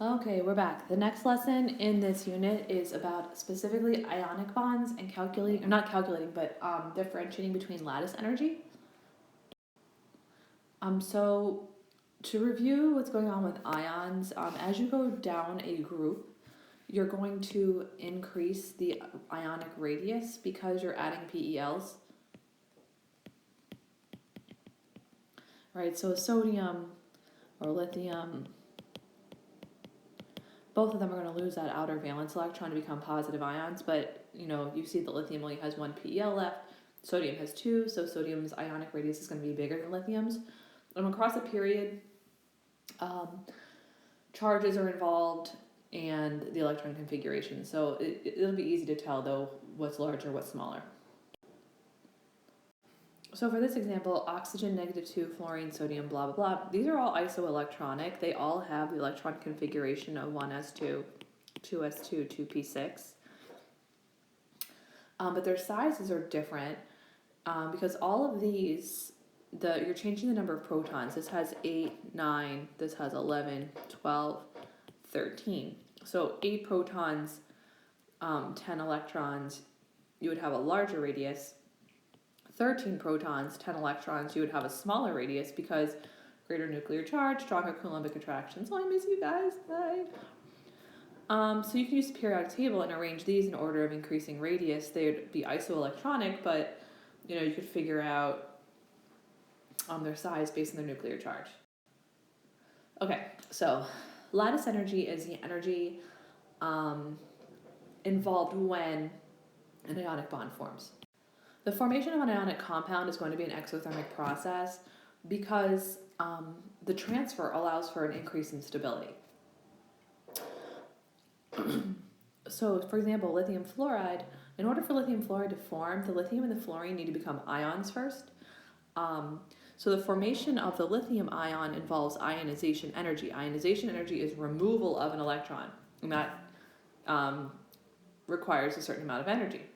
Okay, we're back. The next lesson in this unit is about specifically ionic bonds and calculating, or not calculating, but differentiating between lattice energy. So to review what's going on with ions, as you go down a group, you're going to increase the ionic radius because you're adding PELs. Right, so sodium or lithium, both of them are going to lose that outer valence electron to become positive ions, but you see the lithium only has one PEL left, sodium has two, so sodium's ionic radius is going to be bigger than lithium's. And across a period, charges are involved and the electron configuration, so it'll be easy to tell though what's larger, what's smaller. So for this example, oxygen -2, fluorine, sodium, blah, blah, blah. These are all isoelectronic. They all have the electron configuration of 1s2, 2s2, 2p6. But their sizes are different because all of these, you're changing the number of protons. This has 8, 9, this has 11, 12, 13. So 8 protons, 10 electrons, you would have a larger radius. 13 protons, 10 electrons, you would have a smaller radius because greater nuclear charge, stronger Coulombic attraction. So I miss you guys. Bye. So you can use the periodic table and arrange these in order of increasing radius. They would be isoelectronic, but you could figure out their size based on their nuclear charge. Okay, so lattice energy is the energy involved when an ionic bond forms. The formation of an ionic compound is going to be an exothermic process because the transfer allows for an increase in stability. So, for example, lithium fluoride, in order for lithium fluoride to form, the lithium and the fluorine need to become ions first. So the formation of the lithium ion involves ionization energy. Ionization energy is removal of an electron, and that requires a certain amount of energy.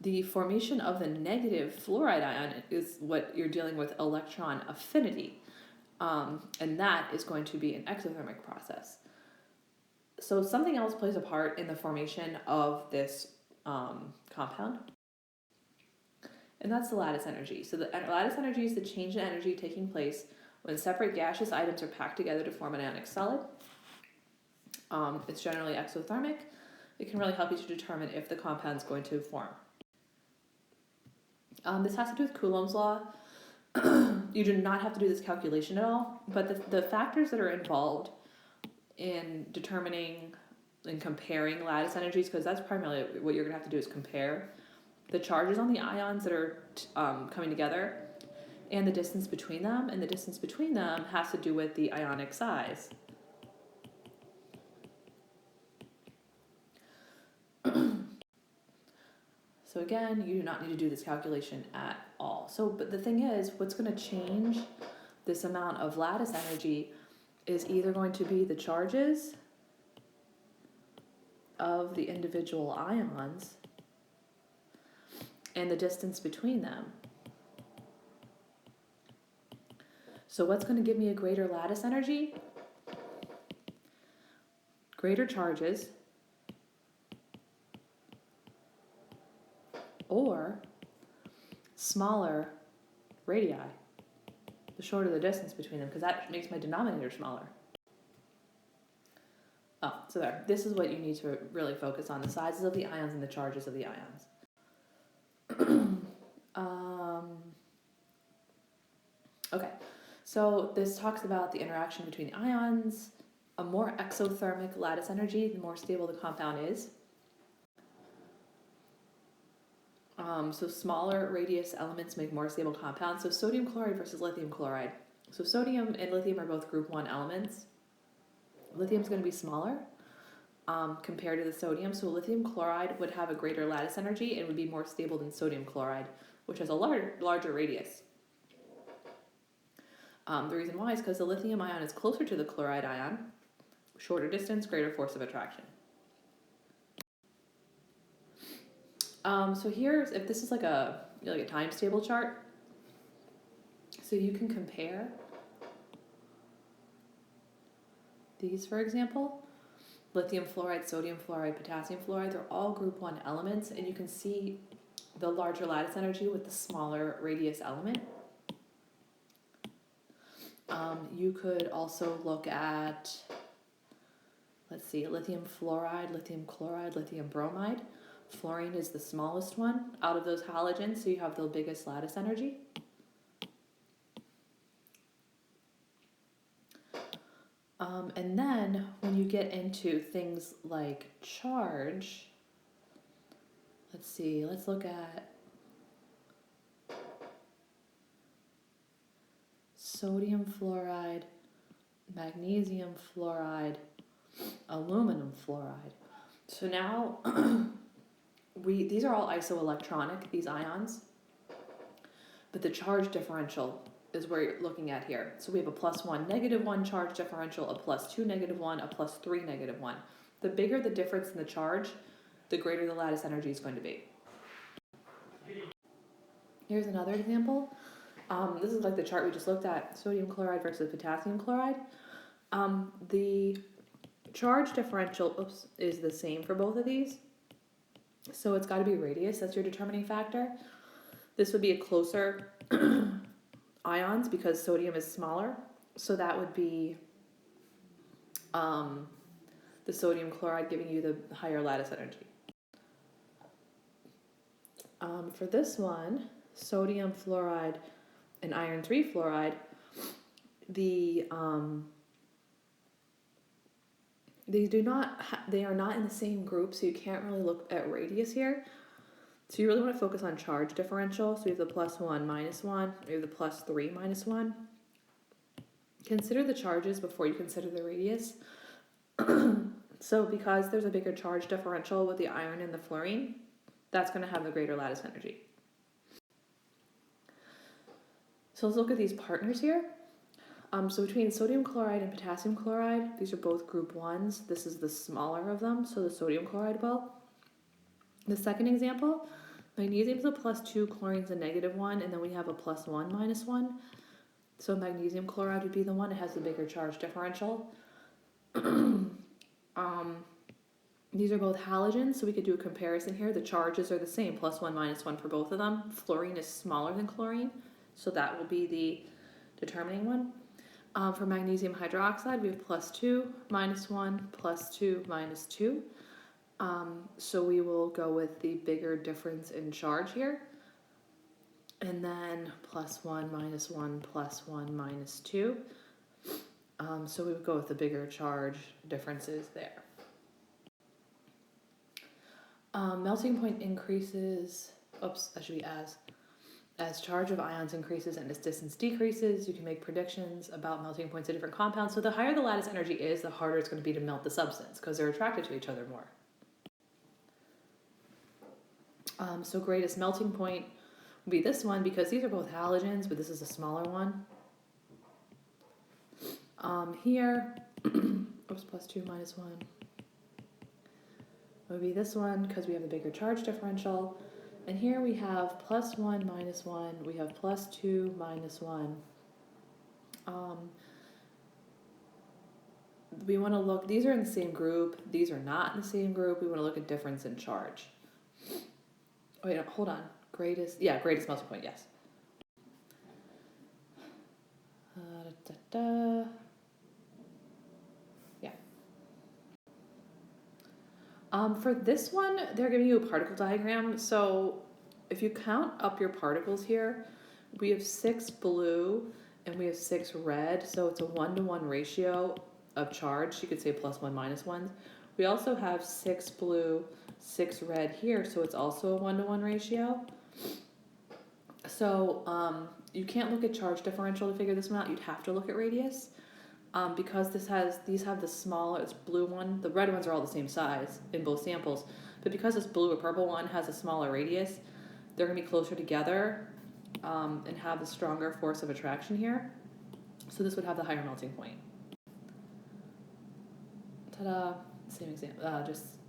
The formation of the negative fluoride ion is what you're dealing with electron affinity, and that is going to be an exothermic process. So something else plays a part in the formation of this compound, and that's the lattice energy. So the lattice energy is the change in energy taking place when separate gaseous items are packed together to form an ionic solid. It's generally exothermic. It can really help you to determine if the compound is going to form. This has to do with Coulomb's law. You do not have to do this calculation at all, but the factors that are involved in determining and comparing lattice energies, because that's primarily what you're going to have to do is compare the charges on the ions that are coming together and the distance between them, and the distance between them has to do with the ionic size. So again, you do not need to do this calculation at all. So, but the thing is, what's going to change this amount of lattice energy is either going to be the charges of the individual ions and the distance between them. So what's going to give me a greater lattice energy? Greater charges or smaller radii, the shorter the distance between them, because that makes my denominator smaller. Oh, so there. This is what you need to really focus on, the sizes of the ions and the charges of the ions. Okay, so this talks about the interaction between the ions. A more exothermic lattice energy, the more stable the compound is. So smaller radius elements make more stable compounds. So sodium chloride versus lithium chloride. So sodium and lithium are both group 1 elements. Lithium is going to be smaller compared to the sodium. So lithium chloride would have a greater lattice energy and would be more stable than sodium chloride, which has a larger radius. The reason why is because the lithium ion is closer to the chloride ion, shorter distance, greater force of attraction. So here's, if this is like a times table chart, so you can compare these, for example, lithium fluoride, sodium fluoride, potassium fluoride, they're all group 1 elements, and you can see the larger lattice energy with the smaller radius element. You could also look at, let's see, lithium fluoride, lithium chloride, lithium bromide. Fluorine is the smallest one out of those halogens, so you have the biggest lattice energy. And then when you get into things like charge, let's see, let's look at sodium fluoride, magnesium fluoride, aluminum fluoride. So now these are all isoelectronic, these ions, but the charge differential is where you're looking at here. So we have a +1, -1 charge differential, a +2, -1, a +3, -1. The bigger the difference in the charge, the greater the lattice energy is going to be. Here's another example. This is like the chart we just looked at, sodium chloride versus potassium chloride. The charge differential is the same for both of these. So it's got to be radius, that's your determining factor. This would be a closer ions because sodium is smaller. So that would be the sodium chloride giving you the higher lattice energy. For this one, sodium fluoride and iron 3 fluoride, they are not in the same group, so you can't really look at radius here. So you really want to focus on charge differential. So we have the +1, -1, we have the +3, -1. Consider the charges before you consider the radius. So because there's a bigger charge differential with the iron and the fluorine, that's going to have the greater lattice energy. So let's look at these partners here. So between sodium chloride and potassium chloride, these are both group 1s. This is the smaller of them, so the sodium chloride will. The second example, magnesium is a +2, chlorine's a -1, and then we have a +1, -1. So magnesium chloride would be the one that has the bigger charge differential. These are both halogens, so we could do a comparison here. The charges are the same, +1, -1 for both of them. Fluorine is smaller than chlorine, so that will be the determining one. For magnesium hydroxide, we have +2, -1, +2, -2. So we will go with the bigger difference in charge here. And then +1, -1, +1, -2. So we would go with the bigger charge differences there. Melting point increases, that should be as charge of ions increases and as distance decreases. You can make predictions about melting points of different compounds. So the higher the lattice energy is, the harder it's going to be to melt the substance because they're attracted to each other more. So greatest melting point would be this one because these are both halogens, but this is a smaller one. Here, +2, -1. Would be this one because we have the bigger charge differential. And here we have +1, -1, we have +2, -1. We want to look, these are in the same group, these are not in the same group. We want to look at difference in charge. Wait, no, hold on. Greatest melting point, yes. For this one, they're giving you a particle diagram. So if you count up your particles here, we have 6 blue and we have 6 red. So it's a 1-to-1 ratio of charge. You could say +1, -1. We also have 6 blue, 6 red here. So it's also a 1-to-1 ratio. So you can't look at charge differential to figure this one out. You'd have to look at radius. Because these have the smallest blue one. The red ones are all the same size in both samples, but because this blue or purple one has a smaller radius, they're going to be closer together and have the stronger force of attraction here. So this would have the higher melting point. Ta-da! Same example, just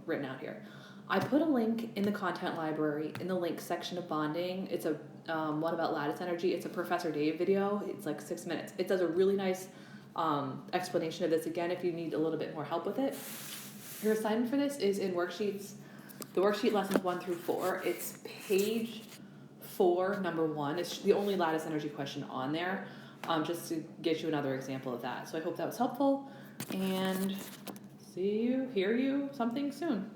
written out here. I put a link in the content library in the link section of bonding. It's a one about lattice energy. It's a Professor Dave video. It's like 6 minutes. It does a really nice explanation of this again if you need a little bit more help with it. Your assignment for this is in worksheets, the worksheet lessons 1 through 4. It's page 4, number 1. It's the only lattice energy question on there, just to get you another example of that. So I hope that was helpful, and hear you something soon.